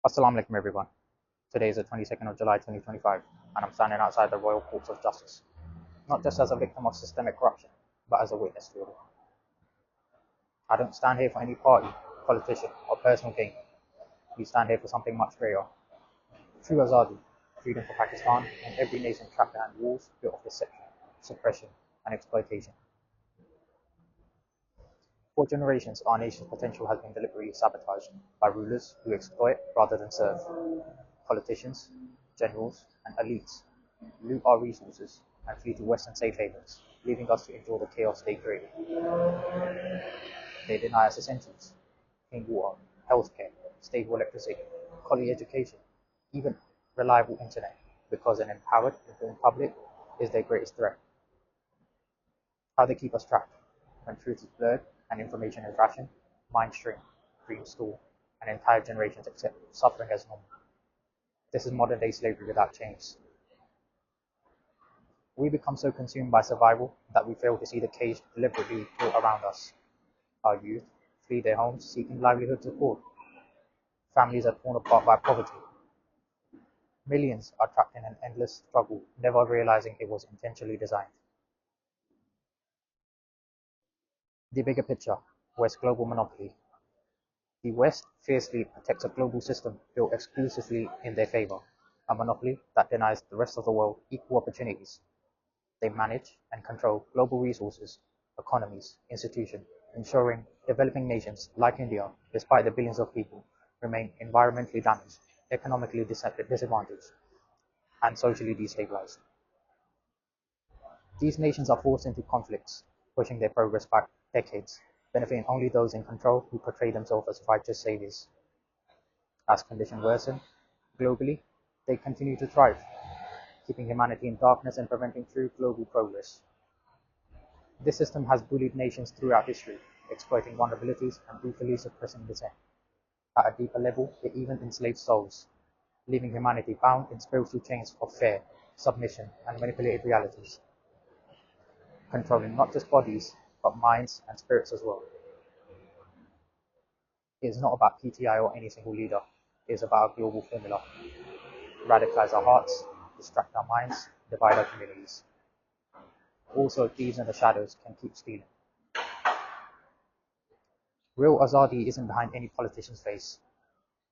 Assalamu Alaikum everyone. Today is the 22nd of July 2025 and I'm standing outside the Royal Courts of Justice, not just as a victim of systemic corruption, but as a witness to it all. I don't stand here for any party, politician or personal gain. We stand here for something much greater. True Azadi, freedom for Pakistan and every nation trapped behind walls built of deception, suppression and exploitation. For generations, our nation's potential has been deliberately sabotaged by rulers who exploit rather than serve. Politicians, generals, and elites loot our resources and flee to Western safe havens, leaving us to endure the chaos they created. They deny us essentials: clean water, healthcare, stable electricity, quality education, even reliable internet, because an empowered, informed public is their greatest threat. How they keep us trapped when truth is blurred and information is rationed, mainstream, dreams stall, and entire generations accept suffering as normal. This is modern day slavery without chains. We become so consumed by survival that we fail to see the cage deliberately built around us. Our youth flee their homes seeking livelihoods abroad. Families are torn apart by poverty. Millions are trapped in an endless struggle, never realizing it was intentionally designed. The bigger picture: West's global monopoly. The West fiercely protects a global system built exclusively in their favor, a monopoly that denies the rest of the world equal opportunities. They manage and control global resources, economies, institutions, ensuring developing nations like India, despite the billions of people, remain environmentally damaged, economically disadvantaged, and socially destabilized. These nations are forced into conflicts, pushing their progress back decades, benefiting only those in control who portray themselves as righteous saviors. As conditions worsen globally, they continue to thrive, keeping humanity in darkness and preventing true global progress. This system has bullied nations throughout history, exploiting vulnerabilities and brutally suppressing dissent. At a deeper level, it even enslaves souls, leaving humanity bound in spiritual chains of fear, submission, and manipulated realities, controlling not just bodies, but minds and spirits as well. It is not about PTI or any single leader. It is about a global formula. Radicalize our hearts, distract our minds, divide our communities. Also, thieves in the shadows can keep stealing. Real Azadi isn't behind any politician's face.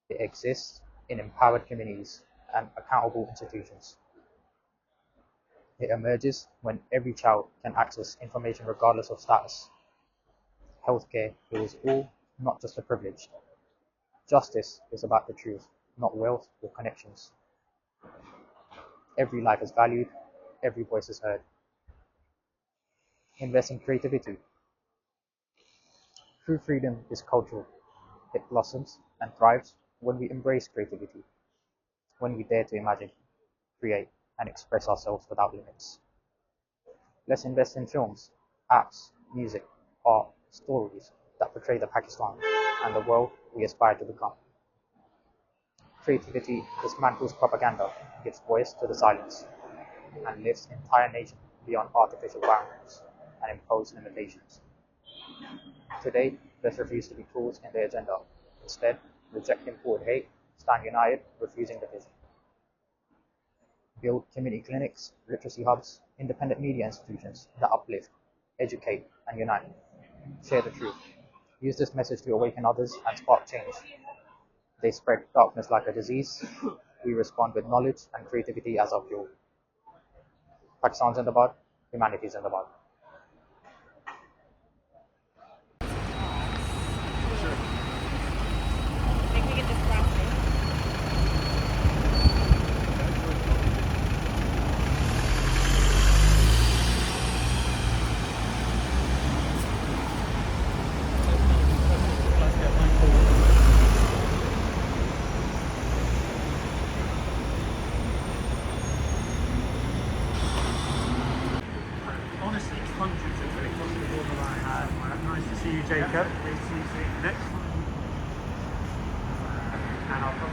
It exists in empowered communities and accountable institutions. It emerges when every child can access information regardless of status. Healthcare heals all, not just the privileged. Justice is about the truth, not wealth or connections. Every life is valued, every voice is heard. Invest in creativity. True freedom is cultural. It blossoms and thrives when we embrace creativity, when we dare to imagine, create, and express ourselves without limits. Let's invest in films, apps, music, art, stories that portray the Pakistan and the world we aspire to become. Creativity dismantles propaganda, gives voice to the silence, and lifts entire nations beyond artificial boundaries and imposed limitations. Today, let's refuse to be tools in their agenda. Instead, reject imported hate, stand united, refusing division. Build community clinics, literacy hubs, independent media institutions that uplift, educate, and unite. Share the truth. Use this message to awaken others and spark change. They spread darkness like a disease. We respond with knowledge and creativity as our fuel. Pakistan's in the bud, humanity's in the bud. Honestly, hundreds of really across the border I had. Nice to see you, Jacob. Nice to see you next. And I'll